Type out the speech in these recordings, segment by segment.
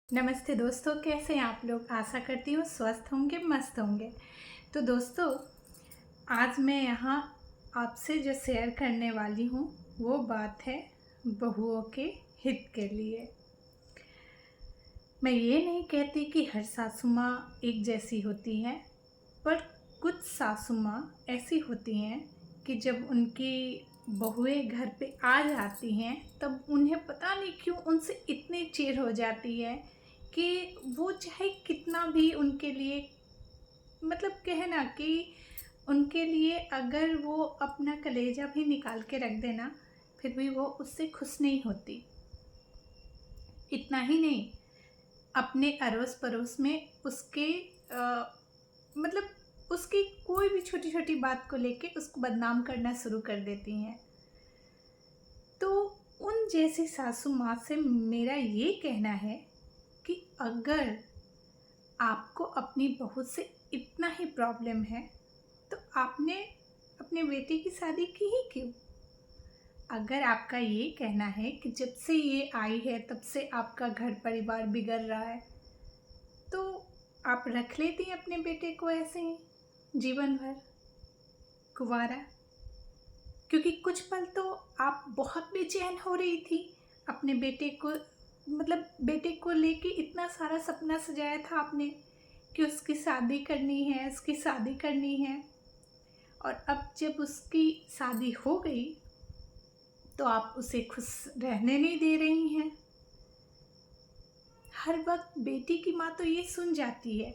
नमस्ते दोस्तों, कैसे हैं आप लोग। आशा करती हूँ स्वस्थ होंगे, मस्त होंगे। तो दोस्तों, आज मैं यहाँ आपसे जो शेयर करने वाली हूँ वो बात है बहुओं के हित के लिए। मैं ये नहीं कहती कि हर सासू माँ एक जैसी होती हैं, पर कुछ सासू माँ ऐसी होती हैं कि जब उनकी बहुएं घर पे आ जाती हैं तब उन्हें पता नहीं क्यों उनसे इतनी चिढ़ हो जाती है कि वो चाहे कितना भी उनके लिए, मतलब कहे ना कि उनके लिए अगर वो अपना कलेजा भी निकाल के रख देना फिर भी वो उससे खुश नहीं होती। इतना ही नहीं, अपने अड़ोस पड़ोस में उसके मतलब उसकी कोई भी छोटी छोटी बात को लेके उसको बदनाम करना शुरू कर देती हैं। तो उन जैसी सासू माँ से मेरा ये कहना है कि अगर आपको अपनी बहू से इतना ही प्रॉब्लम है तो आपने अपने बेटे की शादी की ही क्यों। अगर आपका ये कहना है कि जब से ये आई है तब से आपका घर परिवार बिगड़ रहा है, तो आप रख लेती अपने बेटे को ऐसे ही जीवन भर कुंवारा। क्योंकि कुछ पल तो आप बहुत बेचैन हो रही थी अपने बेटे को, मतलब बेटे को लेके इतना सारा सपना सजाया था आपने कि उसकी शादी करनी है, उसकी शादी करनी है। और अब जब उसकी शादी हो गई तो आप उसे खुश रहने नहीं दे रही हैं। हर वक्त बेटी की माँ तो ये सुन जाती है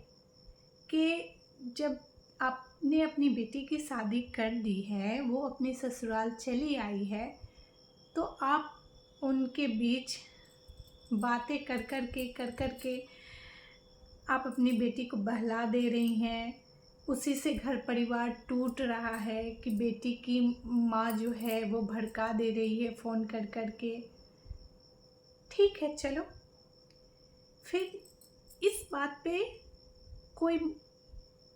कि जब आपने अपनी बेटी की शादी कर दी है, वो अपने ससुराल चली आई है, तो आप उनके बीच बातें कर कर के आप अपनी बेटी को बहला दे रही हैं। उसी से घर परिवार टूट रहा है कि बेटी की माँ जो है वो भड़का दे रही है फ़ोन कर कर के। ठीक है, चलो, फिर इस बात पे कोई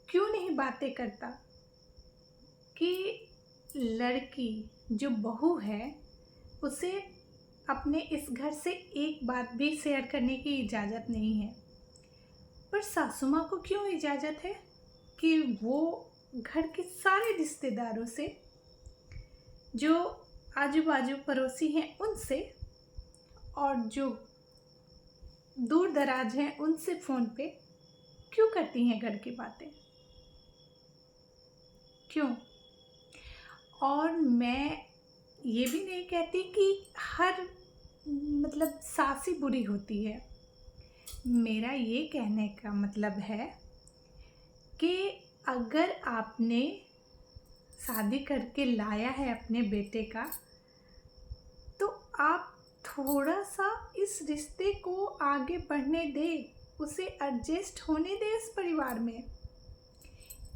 क्यों नहीं बातें करता कि लड़की जो बहू है उसे अपने इस घर से एक बात भी शेयर करने की इजाज़त नहीं है, पर सासू माँ को क्यों इजाज़त है कि वो घर के सारे रिश्तेदारों से, जो आजू बाजू पड़ोसी हैं उनसे, और जो दूर दराज हैं उनसे फ़ोन पे क्यों करती हैं घर की बातें, क्यों। और मैं ये भी नहीं कहती कि हर मतलब सास ही बुरी होती है। मेरा ये कहने का मतलब है कि अगर आपने शादी करके लाया है अपने बेटे का, तो आप थोड़ा सा इस रिश्ते को आगे बढ़ने दें, उसे एडजस्ट होने दें इस परिवार में।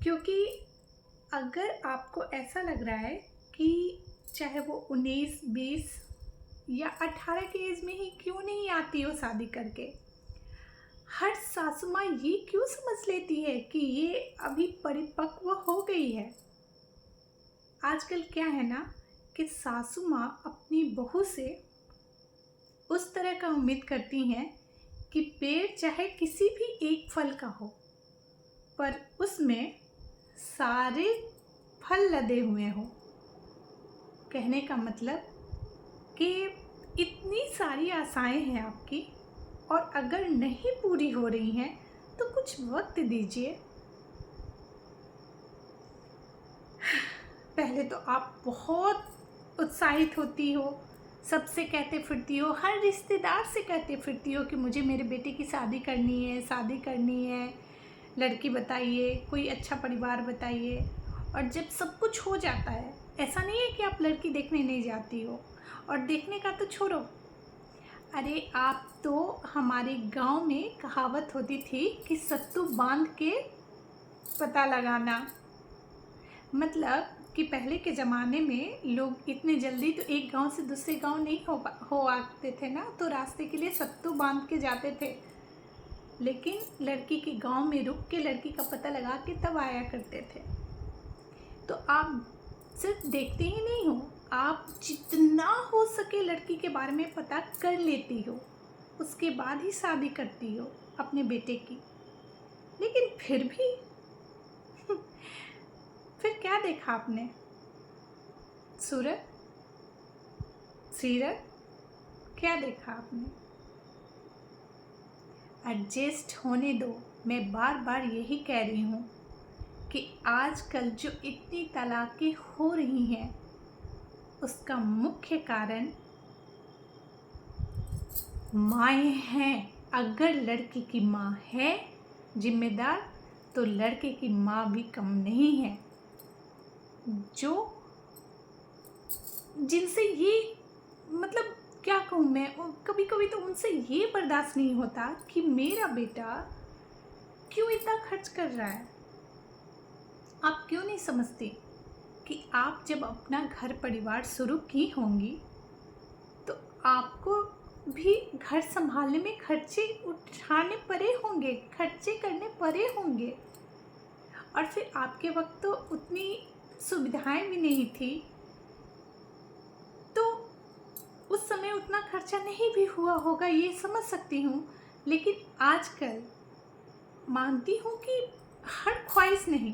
क्योंकि अगर आपको ऐसा लग रहा है कि चाहे वो 19, 20 या 18 की एज में ही क्यों नहीं आती हो शादी करके, हर सासू माँ ये क्यों समझ लेती है कि ये अभी परिपक्व हो गई है। आजकल क्या है ना कि सासू माँ अपनी बहू से उस तरह का उम्मीद करती हैं कि पेड़ चाहे किसी भी एक फल का हो, पर उसमें सारे फल लदे हुए हों। कहने का मतलब कि इतनी सारी आशाएं हैं आपकी, और अगर नहीं पूरी हो रही हैं तो कुछ वक्त दीजिए। पहले तो आप बहुत उत्साहित होती हो, सबसे कहते फिरती हो, हर रिश्तेदार से कहते फिरती हो कि मुझे मेरे बेटे की शादी करनी है, शादी करनी है, लड़की बताइए, कोई अच्छा परिवार बताइए। और जब सब कुछ हो जाता है, ऐसा नहीं है कि आप लड़की देखने नहीं जाती हो, और देखने का तो छोड़ो, अरे आप तो, हमारे गांव में कहावत होती थी कि सत्तू बांध के पता लगाना। मतलब कि पहले के ज़माने में लोग इतने जल्दी तो एक गांव से दूसरे गांव नहीं हो आते थे ना, तो रास्ते के लिए सत्तू बांध के जाते थे। लेकिन लड़की के गांव में रुक के लड़की का पता लगा के तब आया करते थे। तो आप सिर्फ देखते ही नहीं हो, आप जितना हो सके लड़की के बारे में पता कर लेती हो, उसके बाद ही शादी करती हो अपने बेटे की, लेकिन फिर भी फिर क्या देखा आपने? सूरत, सीरत, क्या देखा आपने? एडजस्ट होने दो। मैं बार बार यही कह रही हूँ कि आजकल जो इतनी तलाक़ें हो रही हैं उसका मुख्य कारण माएँ हैं। अगर लड़की की माँ है जिम्मेदार, तो लड़के की माँ भी कम नहीं है। जो जिनसे ये मतलब क्या कहूँ मैं, कभी कभी तो उनसे ये बर्दाश्त नहीं होता कि मेरा बेटा क्यों इतना खर्च कर रहा है। आप क्यों नहीं समझते कि आप जब अपना घर परिवार शुरू की होंगी तो आपको भी घर संभालने में खर्चे उठाने पड़े होंगे, खर्चे करने पड़े होंगे। और फिर आपके वक्त तो उतनी सुविधाएं भी नहीं थी, तो उस समय उतना खर्चा नहीं भी हुआ होगा, ये समझ सकती हूँ। लेकिन आजकल मानती हूँ कि हर ख्वाहिश नहीं,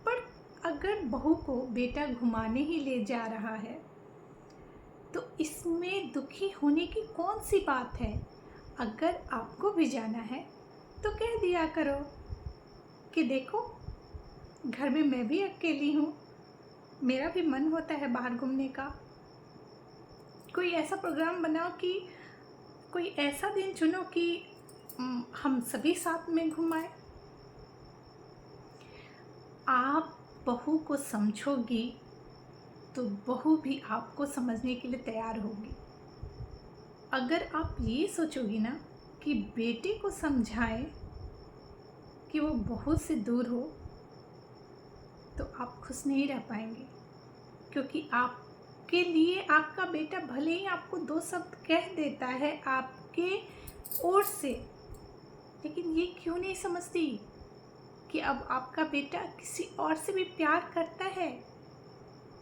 पर अगर बहू को बेटा घुमाने ही ले जा रहा है तो इसमें दुखी होने की कौन सी बात है। अगर आपको भी जाना है तो कह दिया करो कि देखो घर में मैं भी अकेली हूँ, मेरा भी मन होता है बाहर घूमने का। कोई ऐसा प्रोग्राम बनाओ कि कोई ऐसा दिन चुनो कि हम सभी साथ में घुमाएं। आप बहू को समझोगी तो बहू भी आपको समझने के लिए तैयार होगी। अगर आप ये सोचोगी ना कि बेटे को समझाएं कि वो बहू से दूर हो, तो आप खुश नहीं रह पाएंगे। क्योंकि आपके लिए आपका बेटा भले ही आपको दो शब्द कह देता है आपके ओर से, लेकिन ये क्यों नहीं समझती कि अब आपका बेटा किसी और से भी प्यार करता है।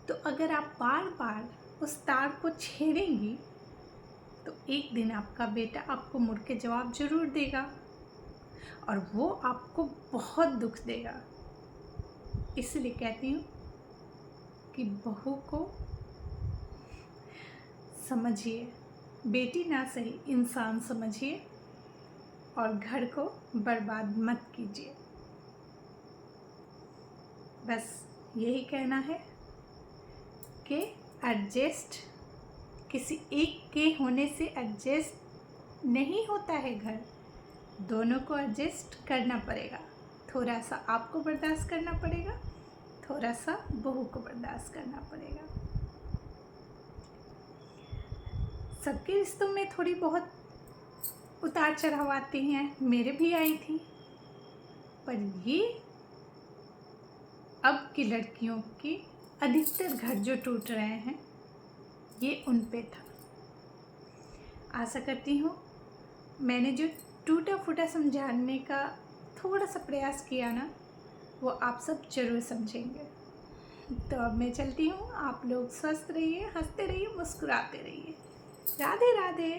तो अगर आप बार बार उस तार को छेड़ेंगी तो एक दिन आपका बेटा आपको मुड़ के जवाब जरूर देगा, और वो आपको बहुत दुख देगा। इसलिए कहती हूँ कि बहू को समझिए, बेटी ना सही इंसान समझिए, और घर को बर्बाद मत कीजिए। बस यही कहना है कि एडजस्ट किसी एक के होने से एडजस्ट नहीं होता है घर, दोनों को एडजस्ट करना पड़ेगा। थोड़ा सा आपको बर्दाश्त करना पड़ेगा, थोड़ा सा बहू को बर्दाश्त करना पड़ेगा। सबके रिश्तों में थोड़ी बहुत उतार चढ़ाव आते हैं, मेरे भी आई थी, पर ये अब की लड़कियों के अधिकतर घर जो टूट रहे हैं ये उन पे था। आशा करती हूँ मैंने जो टूटा फूटा समझाने का थोड़ा सा प्रयास किया ना, वो आप सब जरूर समझेंगे। तो अब मैं चलती हूँ। आप लोग स्वस्थ रहिए, हंसते रहिए, मुस्कुराते रहिए। राधे राधे।